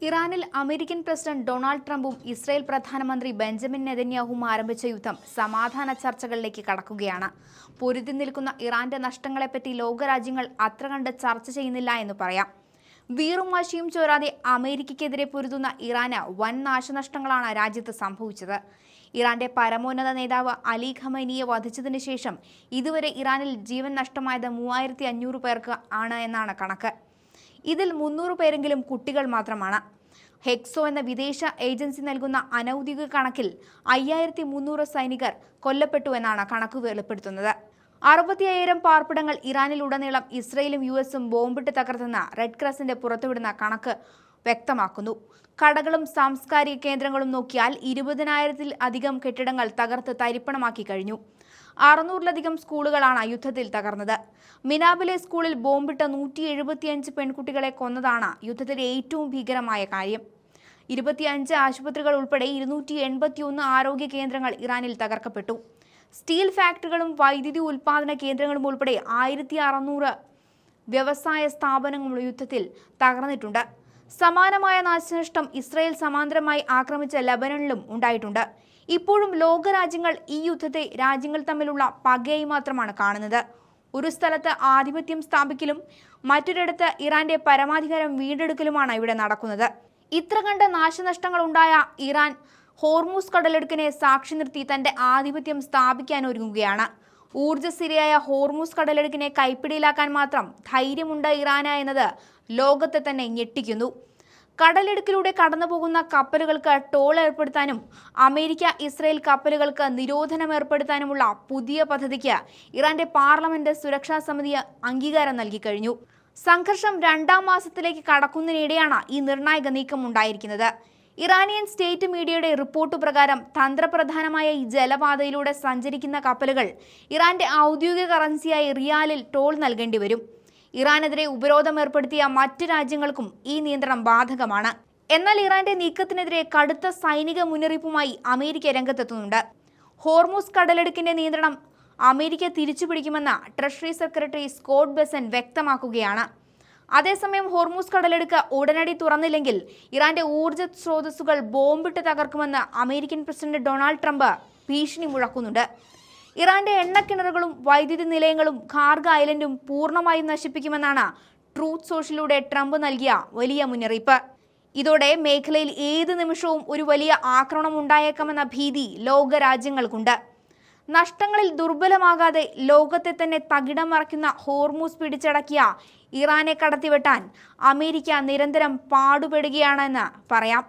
ഇറാനിൽ American president Donald ട്രംപും Israel പ്രധാനമന്ത്രി ബെഞ്ചമിൻ നെതന്യാഹുവും ആരംഭിച്ച യുദ്ധം സമാധാന ചർച്ചകളിലേക്ക് കടക്കുകയാണ്. പൊരുതി നിൽക്കുന്ന ഇറാന്റെ നഷ്ടങ്ങളെപ്പറ്റി ലോകരാജ്യങ്ങൾ അത്ര കണ്ട് ചർച്ച ചെയ്യുന്നില്ല എന്ന് പറയാം. വീറും വാശിയും ചോരാതെ അമേരിക്കയ്ക്കെതിരെ പൊരുതുന്ന ഇറാന് വൻ നാശനഷ്ടങ്ങളാണ് രാജ്യത്ത് സംഭവിച്ചത്. ഇറാന്റെ പരമോന്നത നേതാവ് അലി ഖമേനിയെ വധിച്ചതിന് ശേഷം ഇതുവരെ ഇറാനിൽ ജീവൻ നഷ്ടമായത് 3500 പേർക്ക് ആണ് എന്നാണ് കണക്ക്. ഇതിൽ 300 പേരെങ്കിലും കുട്ടികൾ മാത്രമാണ്. ഹെക്സോ എന്ന വിദേശ ഏജൻസി നൽകുന്ന അനൌദ്യോഗിക കണക്കിൽ 5300 സൈനികർ കൊല്ലപ്പെട്ടു എന്നാണ് കണക്ക് വെളിപ്പെടുത്തുന്നത്. 65,000 പാർപ്പിടങ്ങൾ ഇറാനിലുടനീളം ഇസ്രയേലും യുഎസും ബോംബിട്ട് തകർത്തെന്ന് റെഡ് ക്രോസിന്റെ പുറത്തുവിടുന്ന കണക്ക് വ്യക്തമാക്കുന്നു. കടകളും സാംസ്കാരിക കേന്ദ്രങ്ങളും നോക്കിയാൽ 20,000-ൽ-അധികം കെട്ടിടങ്ങൾ തകർത്ത് തരിപ്പണമാക്കി കഴിഞ്ഞു. 600-ലധികം സ്കൂളുകളാണ് യുദ്ധത്തിൽ തകർന്നത്. മിനാബിലെ സ്കൂളിൽ ബോംബിട്ട 175 പെൺകുട്ടികളെ കൊന്നതാണ് യുദ്ധത്തിലെ ഏറ്റവും ഭീകരമായ കാര്യം. 25 ആശുപത്രികൾ ഉൾപ്പെടെ 281 ആരോഗ്യ കേന്ദ്രങ്ങൾ ഇറാനിൽ തകർക്കപ്പെട്ടു. സ്റ്റീൽ ഫാക്ടറികളും വൈദ്യുതി ഉൽപാദന കേന്ദ്രങ്ങളും ഉൾപ്പെടെ 1600 വ്യവസായ സ്ഥാപനങ്ങളും യുദ്ധത്തിൽ തകർന്നിട്ടുണ്ട്. സമാനമായ നാശനഷ്ടം ഇസ്രായേൽ സമാന്തരമായി ആക്രമിച്ച ലബനനിലും ഉണ്ടായിട്ടുണ്ട്. ഇപ്പോഴും ലോകരാജ്യങ്ങൾ ഈ യുദ്ധത്തെ രാജ്യങ്ങൾ തമ്മിലുള്ള പകയായി മാത്രമാണ് കാണുന്നത്. ഒരു സ്ഥലത്ത് ആധിപത്യം സ്ഥാപിക്കലും മറ്റൊരിടത്ത് ഇറാന്റെ പരമാധികാരം വീണ്ടെടുക്കലുമാണ് ഇവിടെ നടക്കുന്നത്. ഇത്ര കണ്ട നാശനഷ്ടങ്ങൾ ഉണ്ടായ ഇറാൻ ഹോർമൂസ് കടലിടുക്കിനെ സാക്ഷി നിർത്തി തന്റെ ആധിപത്യം സ്ഥാപിക്കാനൊരുങ്ങുകയാണ്. ഊർജ്ജസ്ഥിരയായ ഹോർമൂസ് കടലിടുക്കിനെ കൈപ്പിടിയിലാക്കാൻ മാത്രം ധൈര്യമുണ്ട് ഇറാന് എന്നത് ലോകത്തെ തന്നെ ഞെട്ടിക്കുന്നു. കടലിടുക്കിലൂടെ കടന്നുപോകുന്ന കപ്പലുകൾക്ക് ടോൾ ഏർപ്പെടുത്താനും അമേരിക്ക ഇസ്രായേൽ കപ്പലുകൾക്ക് നിരോധനം ഏർപ്പെടുത്താനുമുള്ള പുതിയ പദ്ധതിക്ക് ഇറാന്റെ പാർലമെന്റ് സുരക്ഷാ സമിതി അംഗീകാരം നൽകി കഴിഞ്ഞു. സംഘർഷം 2ാം മാസത്തിലേക്ക് കടക്കുന്നതിനിടെയാണ് ഈ നിർണായക നീക്കം ഉണ്ടായിരിക്കുന്നത്. ഇറാനിയൻ സ്റ്റേറ്റ് മീഡിയയുടെ റിപ്പോർട്ട് പ്രകാരം തന്ത്രപ്രധാനമായ ഈ ജലപാതയിലൂടെ സഞ്ചരിക്കുന്ന കപ്പലുകൾ ഇറാന്റെ ഔദ്യോഗിക കറൻസിയായി റിയാലിൽ ടോൾ നൽകേണ്ടി വരും. ഇറാനെതിരെ ഉപരോധം ഏർപ്പെടുത്തിയ മറ്റ് രാജ്യങ്ങൾക്കും ഈ നിയന്ത്രണം ബാധകമാണ്. എന്നാൽ ഇറാന്റെ നീക്കത്തിനെതിരെ കടുത്ത സൈനിക മുന്നറിയിപ്പുമായി അമേരിക്ക രംഗത്തെത്തുന്നുണ്ട്. ഹോർമൂസ് കടലിടുക്കിന്റെ നിയന്ത്രണം അമേരിക്ക തിരിച്ചുപിടിക്കുമെന്ന് ട്രഷറി സെക്രട്ടറി സ്കോട്ട് ബെസന്റ് വ്യക്തമാക്കുകയാണ്. അതേസമയം ഹോർമൂസ് കടലിടുക്ക് ഉടനടി തുറന്നില്ലെങ്കിൽ ഇറാന്റെ ഊർജ്ജ സ്രോതസ്സുകൾ ബോംബിട്ട് തകർക്കുമെന്ന് അമേരിക്കൻ പ്രസിഡന്റ് ഡൊണാൾഡ് ട്രംപ് ഭീഷണി മുഴക്കുന്നുണ്ട്. ഇറാന്റെ എണ്ണക്കിണറുകളും വൈദ്യുതി നിലയങ്ങളും ഖാർഗ് ഐലൻഡും പൂർണ്ണമായും നശിപ്പിക്കുമെന്നാണ് ട്രൂത്ത് സോഷ്യലിലൂടെ ട്രംപ് നൽകിയ വലിയ മുന്നറിയിപ്പ്. ഇതോടെ മേഖലയിൽ ഏത് നിമിഷവും ഒരു വലിയ ആക്രമണം ഉണ്ടായേക്കാമെന്ന ഭീതി ലോകരാജ്യങ്ങൾക്കുണ്ട്. നഷ്ടങ്ങളിൽ ദുർബലമാകാതെ ലോകത്തെ തന്നെ തകിടം മറിക്കുന്ന ഹോർമൂസ് പിടിച്ചടക്കിയ ഇറാനെ കടത്തിവെട്ടാൻ അമേരിക്ക നിരന്തരം പാടുപെടുകയാണെന്ന് പറയാം.